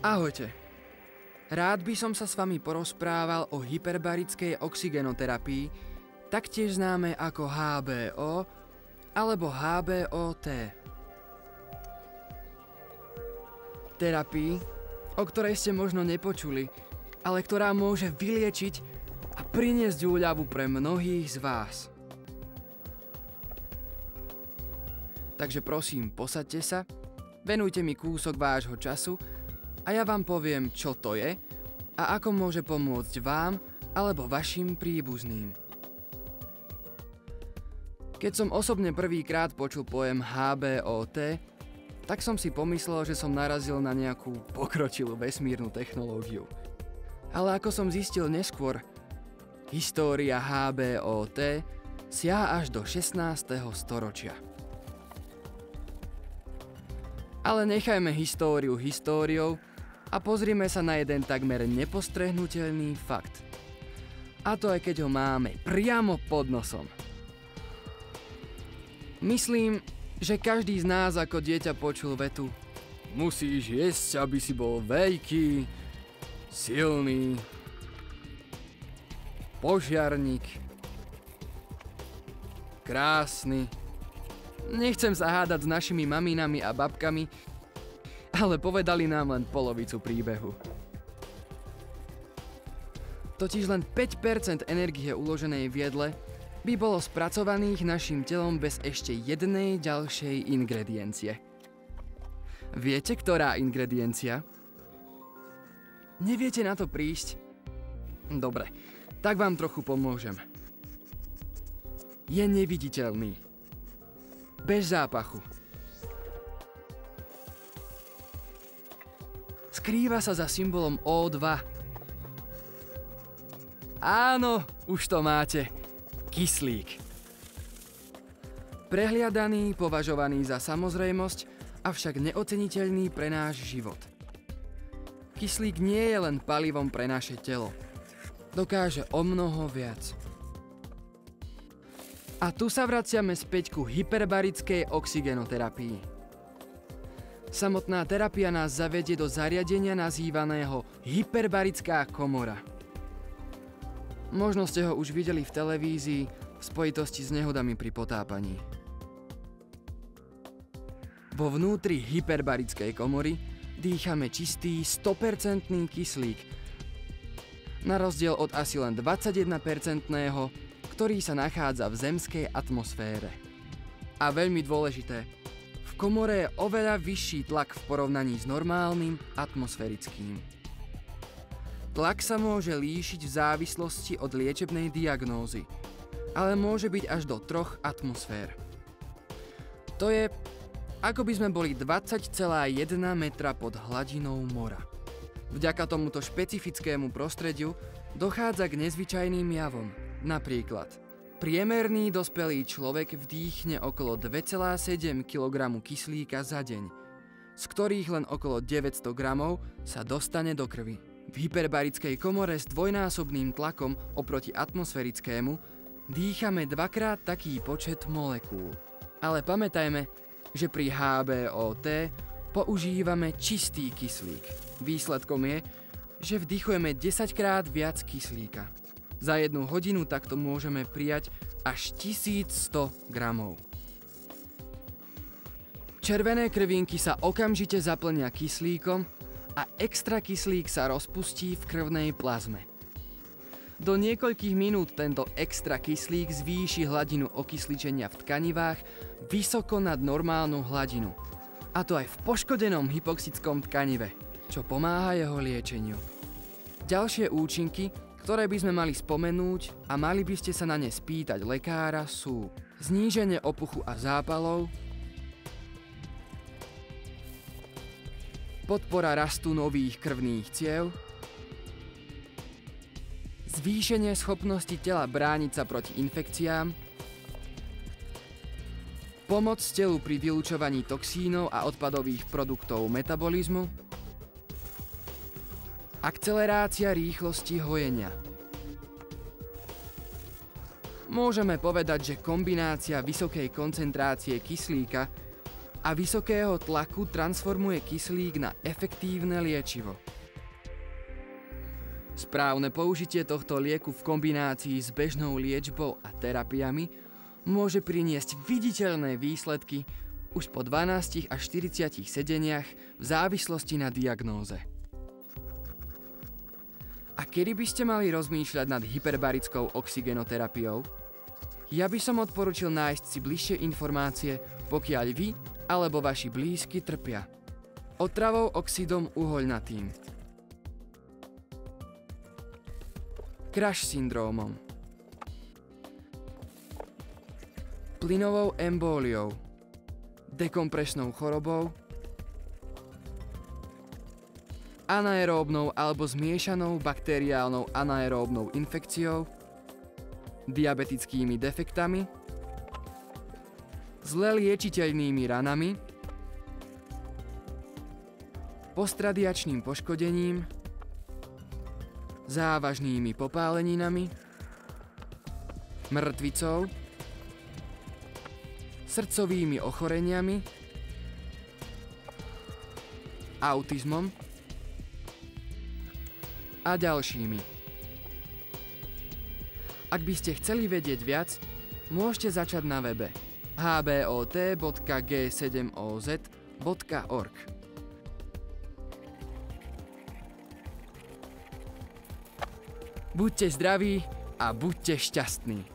Ahojte. Rád by som sa s vami porozprával o hyperbarickej oxygenoterapii, taktiež známe ako HBO alebo HBOT. Terapii, o ktorej ste možno nepočuli, ale ktorá môže vyliečiť a priniesť úľavu pre mnohých z vás. Takže prosím, posaďte sa, venujte mi kúsok vášho času a ja vám poviem, čo to je a ako môže pomôcť vám alebo vašim príbuzným. Keď som osobne prvýkrát počul pojem HBOT, tak som si pomyslel, že som narazil na nejakú pokročilú vesmírnu technológiu. Ale ako som zistil neskôr, história HBOT siaha až do 16. storočia. Ale nechajme históriu históriou a pozrime sa na jeden takmer nepostrehnuteľný fakt. A to aj keď ho máme priamo pod nosom. Myslím, že každý z nás ako dieťa počul vetu: musíš jesť, aby si bol veľký, silný, požiarník, krásny. Nechcem sa hádať s našimi maminami a babkami, ale povedali nám len polovicu príbehu. Totiž len 5% energie uloženej v jedle by bolo spracovaných našim telom bez ešte jednej ďalšej ingrediencie. Viete, ktorá ingrediencia? Neviete na to prísť? Dobre, tak vám trochu pomôžem. Je neviditeľný. Bez zápachu. Skrýva sa za symbolom O2. Áno, už to máte. Kyslík. Prehliadaný, považovaný za samozrejmosť, avšak neoceniteľný pre náš život. Kyslík nie je len palivom pre naše telo. Dokáže omnoho viac. A tu sa vraciame späť ku hyperbarickej oxygenoterapii. Samotná terapia nás zavedie do zariadenia nazývaného hyperbarická komora. Možno ste ho už videli v televízii v spojitosti s nehodami pri potápaní. Vo vnútri hyperbarickej komory dýchame čistý 100% kyslík, na rozdiel od asi len 21%, ktorý sa nachádza v zemskej atmosfére. A veľmi dôležité, v komore je oveľa vyšší tlak v porovnaní s normálnym atmosférickým. Tlak sa môže líšiť v závislosti od liečebnej diagnózy, ale môže byť až do 3 atmosfér. To je, ako by sme boli 20,1 metra pod hladinou mora. Vďaka tomuto špecifickému prostrediu dochádza k nezvyčajným javom. Napríklad, priemerný dospelý človek vdýchne okolo 2,7 kg kyslíka za deň, z ktorých len okolo 900 gramov sa dostane do krvi. V hyperbarickej komore s dvojnásobným tlakom oproti atmosférickému dýchame dvakrát taký počet molekúl. Ale pamätajme, že pri HBOT používame čistý kyslík. Výsledkom je, že vdychujeme 10 krát viac kyslíka. Za 1 hodinu takto môžeme prijať až 1100 gramov. Červené krvinky sa okamžite zaplnia kyslíkom a extra kyslík sa rozpustí v krvnej plazme. Do niekoľkých minút tento extra kyslík zvýši hladinu okysličenia v tkanivách vysoko nad normálnu hladinu. A to aj v poškodenom hypoxickom tkanive, čo pomáha jeho liečeniu. Ďalšie účinky, ktoré by sme mali spomenúť a mali by ste sa na ne spýtať lekára, sú zníženie opuchu a zápalov, podpora rastu nových krvných ciev, zvýšenie schopnosti tela brániť sa proti infekciám, pomoc telu pri vylučovaní toxínov a odpadových produktov metabolizmu, akcelerácia rýchlosti hojenia. Môžeme povedať, že kombinácia vysokej koncentrácie kyslíka a vysokého tlaku transformuje kyslík na efektívne liečivo. Správne použitie tohto lieku v kombinácii s bežnou liečbou a terapiami môže priniesť viditeľné výsledky už po 12 až 40 sedeniach v závislosti na diagnóze. A kedy by ste mali rozmýšľať nad hyperbarickou oxygenoterapiou? Ja by som odporučil nájsť si bližšie informácie, pokiaľ vy alebo vaši blízky trpia otravou oxidom uhoľnatým, crash syndrómom, plynovou embóliou, dekompresnou chorobou, anaeróbnou alebo zmiešanou bakteriálnou anaeróbnou infekciou, diabetickými defektami, zle liečiteľnými ranami, postradiačným poškodením, závažnými popáleninami, mŕtvicou, srdcovými ochoreniami, autizmom a ďalšími. Ak by ste chceli vedieť viac, môžete začať na webe hbot.g7oz.org. Buďte zdraví a buďte šťastní.